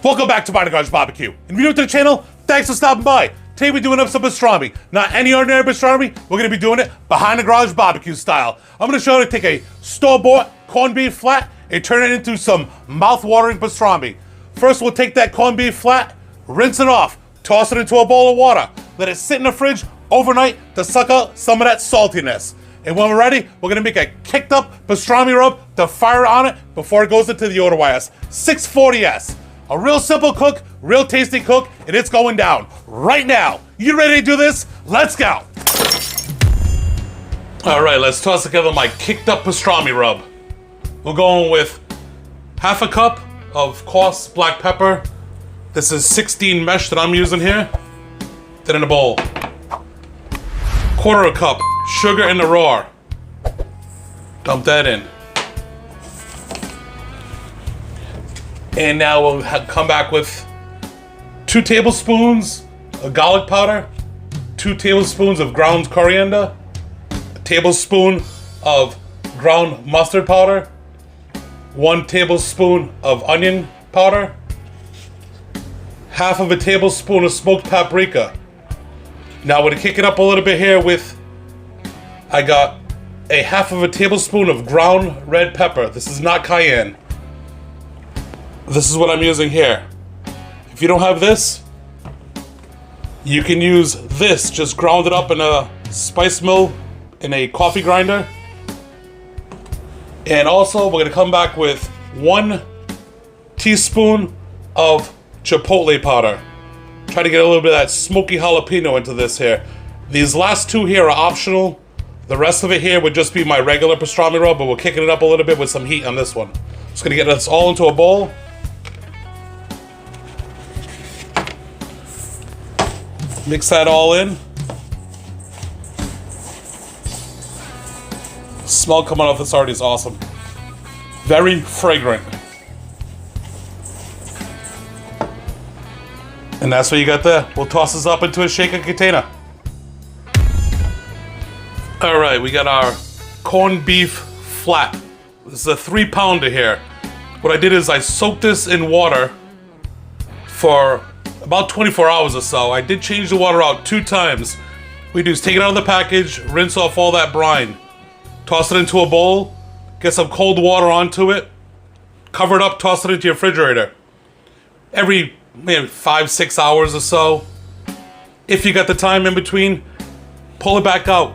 Welcome back to Garage Barbecue. And if you're new to the channel, thanks for stopping by. Today we're doing up some pastrami. Not any ordinary pastrami, we're gonna be doing it behind the garage barbecue style. I'm gonna show you how to take a store-bought corned beef flat and turn it into some mouth-watering pastrami. First, we'll take that corned beef flat, rinse it off, toss it into a bowl of water, let it sit in the fridge overnight to suck out some of that saltiness. And when we're ready, we're gonna make a kicked up pastrami rub to fire on it before it goes into the Yoder wires. 640S. A real simple cook, real tasty cook, and it's going down right now. You ready to do this? Let's go. All right, let's toss together my kicked up pastrami rub. We're going with half a cup of coarse black pepper. This is 16 mesh that I'm using here. Then in a bowl. Quarter a cup sugar in the raw. Dump that in. And now we'll come back with 2 tablespoons of garlic powder, 2 tablespoons of ground coriander, a tablespoon of ground mustard powder, 1 tablespoon of onion powder, half of a tablespoon of smoked paprika. Now we're gonna kick it up a little bit here with, I got a half of a tablespoon of ground red pepper. This is not cayenne. This is what I'm using here. If you don't have this, you can use this. Just ground it up in a spice mill in a coffee grinder. And also, we're gonna come back with 1 teaspoon of chipotle powder. Try to get a little bit of that smoky jalapeno into this here. These last 2 here are optional. The rest of it here would just be my regular pastrami rub, but we're kicking it up a little bit with some heat on this one. Just gonna get this all into a bowl. Mix that all in. The smell coming off this already is awesome. Very fragrant. And that's what you got there. We'll toss this up into a shaker container. All right, we got our corned beef flat. This is a 3-pounder here. What I did is I soaked this in water for about 24 hours or so. I did change the water out 2 times. What we do is take it out of the package, rinse off all that brine, toss it into a bowl, get some cold water onto it, cover it up, toss it into your refrigerator. Every maybe 5-6 hours or so. If you got the time in between, pull it back out,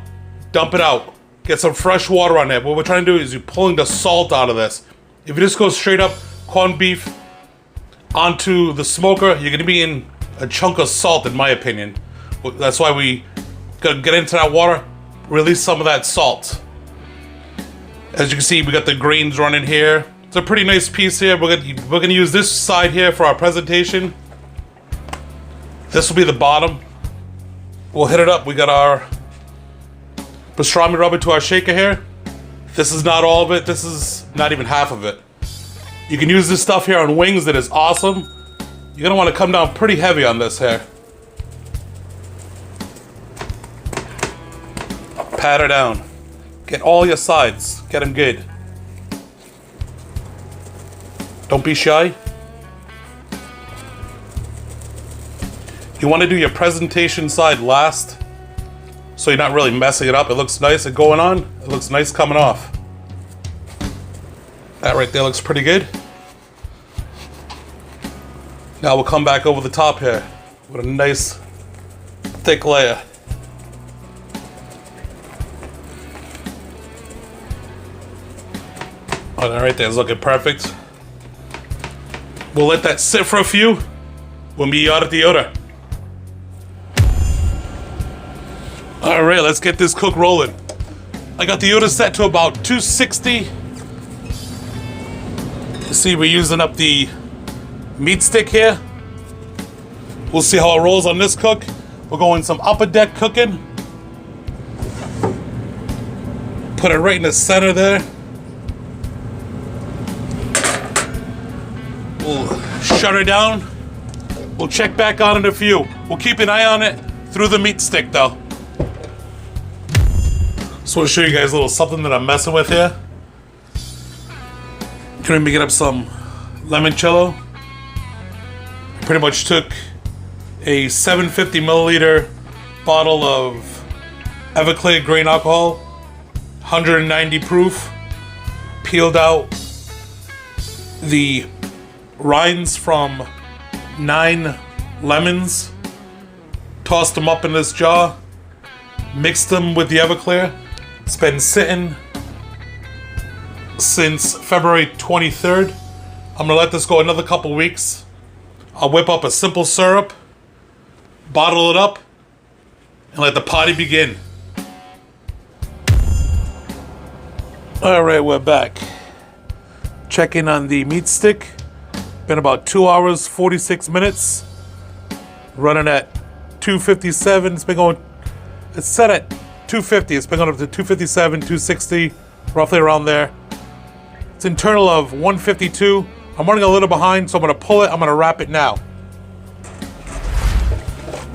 dump it out, get some fresh water on it. What we're trying to do is you're pulling the salt out of this. If you just go straight up corned beef onto the smoker, you're gonna be in a chunk of salt, in my opinion. That's why we gotta get into that water, release some of that salt. As you can see, we got the grains running here. It's a pretty nice piece here. We're gonna use this side here for our presentation. This will be the bottom. We'll hit it up. We got our pastrami rub into our shaker here. This is not all of it. This is not even half of it. You can use this stuff here on wings. That is awesome. You're gonna want to come down pretty heavy on this here. Pat her down. Get all your sides. Get them good. Don't be shy. You want to do your presentation side last, so you're not really messing it up. It looks nice and going on. It looks nice coming off. That right there looks pretty good. Now we'll come back over the top here with a nice thick layer. Oh, that right there is looking perfect. We'll let that sit for a few when we out at the Yoder. All right, let's get this cook rolling. I got the Yoder set to about 260. You see, we're using up the meat stick here. We'll see how it rolls on this cook. We're going some upper deck cooking. Put it right in the center there. We'll shut her down. We'll check back on it in a few. We'll keep an eye on it through the meat stick though. Just want to show you guys a little something that I'm messing with here. Gonna be get up some limoncello. Pretty much took a 750 milliliter bottle of Everclear grain alcohol, 190 proof, peeled out the rinds from 9 lemons, tossed them up in this jar, mixed them with the Everclear. It's been sitting since February 23rd. I'm gonna let this go another couple weeks. I'll whip up a simple syrup, bottle it up, and let the party begin. All right, we're back. Checking on the meat stick. Been about 2 hours, 46 minutes. Running at 257. It's been going, it's set at 250. It's been going up to 257, 260, roughly around there. It's internal of 152. I'm running a little behind, so I'm gonna pull it. I'm gonna wrap it now.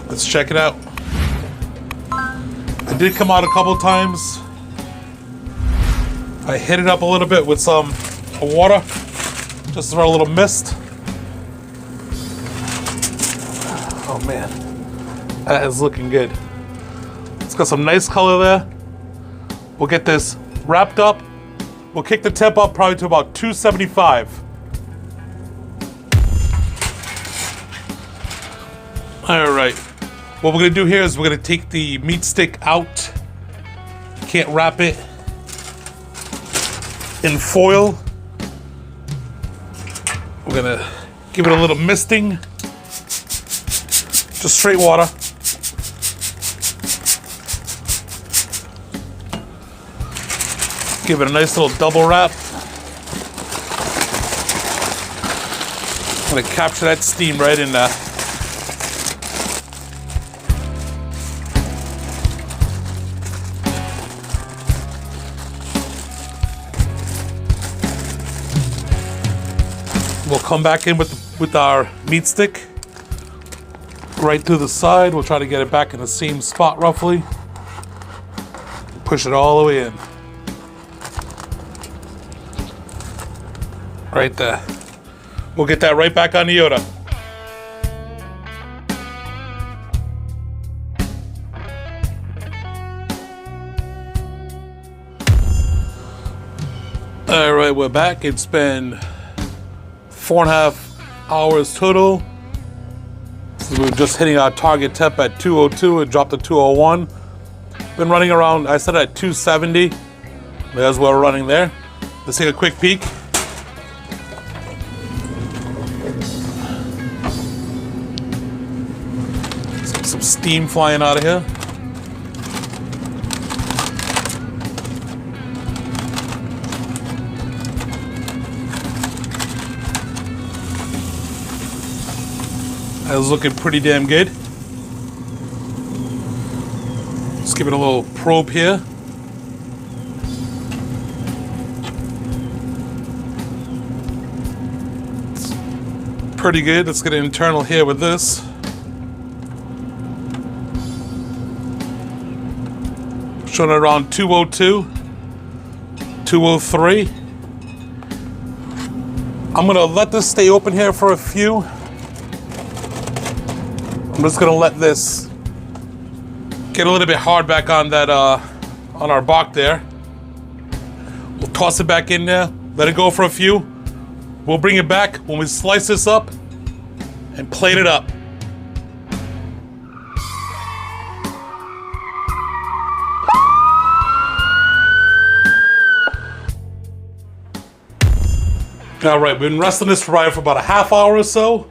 Let's check it out. I did come out a couple times. I hit it up a little bit with some water, just for a little mist. Oh man, that is looking good. It's got some nice color there. We'll get this wrapped up. We'll kick the temp up probably to about 275. All right, what we're gonna do here is we're gonna take the meat stick out. Can't wrap it in foil. We're gonna give it a little misting. Just straight water. Give it a nice little double wrap. I'm gonna capture that steam right in there. We'll come back in with our meat stick right through the side. We'll try to get it back in the same spot roughly. Push it all the way in. Right there. We'll get that right back on the Yoder. All right, we're back. It's been 4.5 hours total. So we're just hitting our target temp at 202 and dropped to 201. Been running around, I said at 270. There's where we're running there. Let's take a quick peek. Some steam flying out of here. That was looking pretty damn good. Let's give it a little probe here. It's pretty good. Let's get an internal here with this. Showing it around 202, 203. I'm gonna let this stay open here for a few. I'm just gonna let this get a little bit hard back on that on our bok there. We'll toss it back in there, let it go for a few. We'll bring it back when we slice this up and plate it up. All right, we've been resting this fry for about a half hour or so.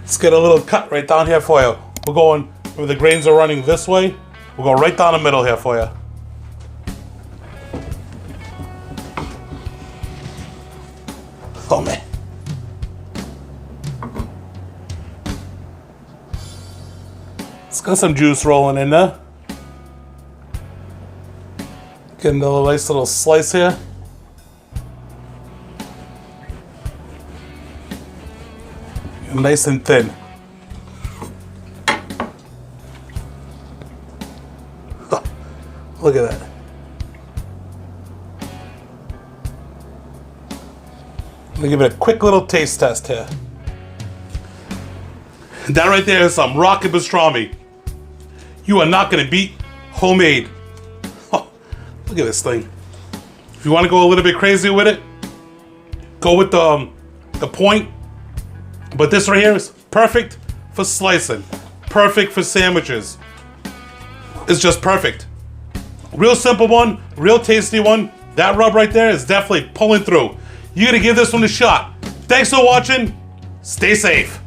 Let's get a little cut right down here for you. We're going, where the grains are running this way, we'll go right down the middle here for you. Oh man. It's got some juice rolling in there. Getting a nice little slice here. Nice and thin. Look at that. Let me give it a quick little taste test here. That right there is some rockin' pastrami. You are not gonna beat homemade. Oh, look at this thing. If you want to go a little bit crazy with it, go with the point. But this right here is perfect for slicing, perfect for sandwiches. It's just perfect. Real simple one, real tasty one. That rub right there is definitely pulling through. You gotta give this one a shot. Thanks for watching. Stay safe.